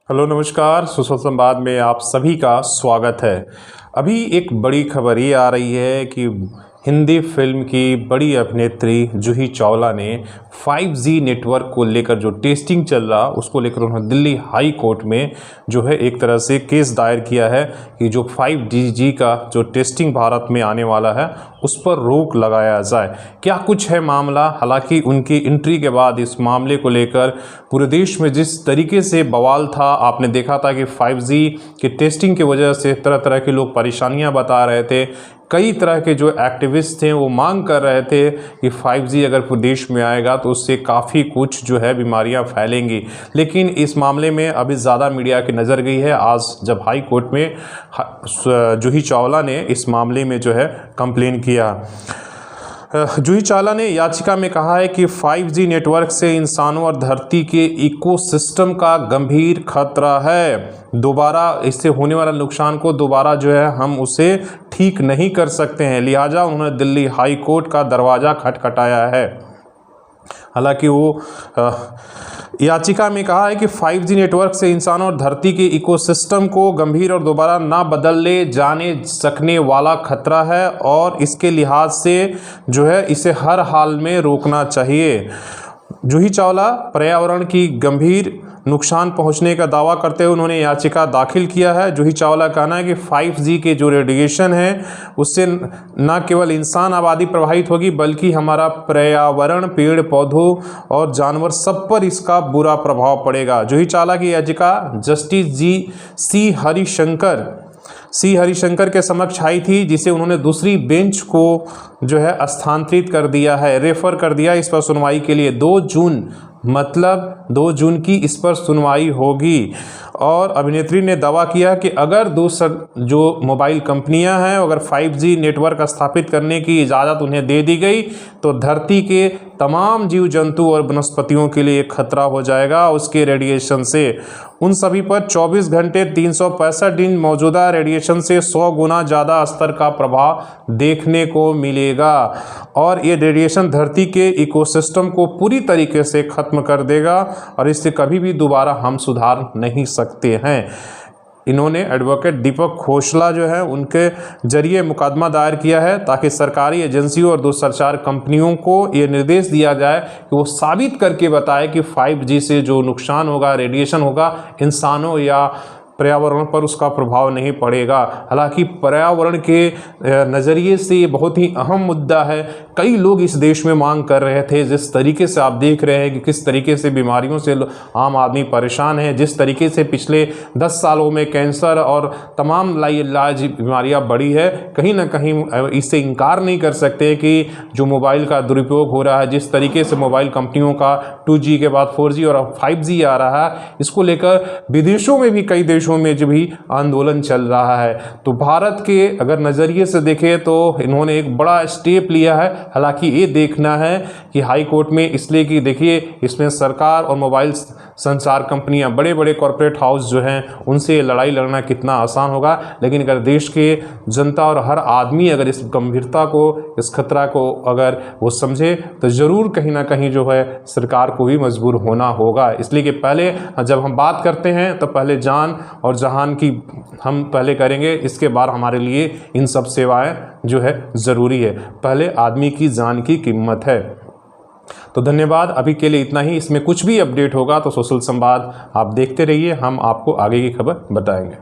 Hello नमस्कार। Social संवाद में आप सभी का स्वागत है। अभी एक बड़ी खबर ये आ रही है कि हिंदी फिल्म की बड़ी अभिनेत्री जूही चावला ने 5G नेटवर्क को लेकर जो टेस्टिंग चल रहा उसको लेकर उन्होंने दिल्ली हाई कोर्ट में जो है एक तरह से केस दायर किया है कि जो 5G का जो टेस्टिंग भारत में आने वाला है उस पर रोक लगाया जाए। क्या कुछ है मामला। हालांकि उनकी एंट्री के बाद इस मामले को लेकर पूरे देश में जिस तरीके से बवाल था, आपने देखा था कि 5G की टेस्टिंग की वजह से तरह तरह के लोग परेशानियां बता रहे थे। कई तरह के जो एक्टिविस्ट थे वो मांग कर रहे थे कि 5G अगर पूरे देश में आएगा तो उससे काफ़ी कुछ जो है बीमारियां फैलेंगी। लेकिन इस मामले में अभी ज़्यादा मीडिया की नज़र गई है आज जब हाई कोर्ट में जूही चावला ने इस मामले में जो है कंप्लेन किया। जूही चावला ने याचिका में कहा है कि 5G नेटवर्क से इंसानों और धरती के इकोसिस्टम का गंभीर खतरा है। दोबारा इससे होने वाला नुकसान को दोबारा जो है हम उसे ठीक नहीं कर सकते हैं। लिहाजा उन्होंने दिल्ली हाई कोर्ट का दरवाज़ा खटखटाया है। हालांकि वो याचिका में कहा है कि 5G नेटवर्क से इंसानों और धरती के इकोसिस्टम को गंभीर और दोबारा ना बदले जाने सकने वाला खतरा है और इसके लिहाज से जो है इसे हर हाल में रोकना चाहिए। जूही चावला पर्यावरण की गंभीर नुकसान पहुंचने का दावा करते हुए उन्होंने याचिका दाखिल किया है। जूही चावला का कहना है कि 5G के जो रेडिएशन है उससे न केवल इंसान आबादी प्रभावित होगी बल्कि हमारा पर्यावरण, पेड़ पौधों और जानवर सब पर इसका बुरा प्रभाव पड़ेगा। जूही चावला की याचिका जस्टिस सी हरिशंकर के समक्ष आई थी, जिसे उन्होंने दूसरी बेंच को जो है स्थानांतरित कर दिया है, रेफर कर दिया इस पर सुनवाई के लिए। 2 जून की इस पर सुनवाई होगी। और अभिनेत्री ने दावा किया कि अगर जो मोबाइल कंपनियां हैं अगर 5G नेटवर्क स्थापित करने की इजाज़त उन्हें दे दी गई तो धरती के तमाम जीव जंतु और वनस्पतियों के लिए खतरा हो जाएगा उसके रेडिएशन से। उन सभी पर 24 घंटे 365 दिन मौजूदा रेडिएशन से 100 गुना ज़्यादा स्तर का प्रभाव देखने को मिलेगा और ये रेडिएशन धरती के इकोसिस्टम को पूरी तरीके से ख़त्म कर देगा और इससे कभी भी दोबारा हम सुधार नहीं सकते हैं। इन्होंने एडवोकेट दीपक खोसला जो है उनके जरिए मुकदमा दायर किया है ताकि सरकारी एजेंसियों और दूरसंचार कंपनियों को ये निर्देश दिया जाए कि वो साबित करके बताए कि 5G से जो नुकसान होगा, रेडिएशन होगा, इंसानों या पर्यावरण पर उसका प्रभाव नहीं पड़ेगा। हालांकि पर्यावरण के नज़रिए से ये बहुत ही अहम मुद्दा है। कई लोग इस देश में मांग कर रहे थे। जिस तरीके से आप देख रहे हैं कि किस तरीके से बीमारियों से आम आदमी परेशान है, जिस तरीके से पिछले 10 सालों में कैंसर और तमाम लाइलाज बीमारियां बढ़ी है, कहीं ना कहीं इससे इनकार नहीं कर सकते कि जो मोबाइल का दुरुपयोग हो रहा है, जिस तरीके से मोबाइल कंपनियों का 2G के बाद 4G और 5G आ रहा है, इसको लेकर विदेशों में भी कई देशों में जो भी आंदोलन चल रहा है। तो भारत के अगर नज़रिए से देखें तो इन्होंने एक बड़ा स्टेप लिया है। हालांकि ये देखना है कि हाई कोर्ट में, इसलिए कि देखिए इसमें सरकार और मोबाइल संचार कंपनियां, बड़े बड़े कॉरपोरेट हाउस जो हैं उनसे लड़ाई लड़ना कितना आसान होगा। लेकिन अगर देश के जनता और हर आदमी अगर इस गंभीरता को, इस खतरा को अगर वो समझे तो ज़रूर कहीं ना कहीं जो है सरकार को भी मजबूर होना होगा। इसलिए कि पहले जब हम बात करते हैं तो पहले जान और जहान की हम पहले करेंगे, इसके बाद हमारे लिए इन सब सेवाएं जो है ज़रूरी है। पहले आदमी की जान की कीमत है। तो धन्यवाद, अभी के लिए इतना ही। इसमें कुछ भी अपडेट होगा तो सोशल संवाद आप देखते रहिए, हम आपको आगे की खबर बताएंगे।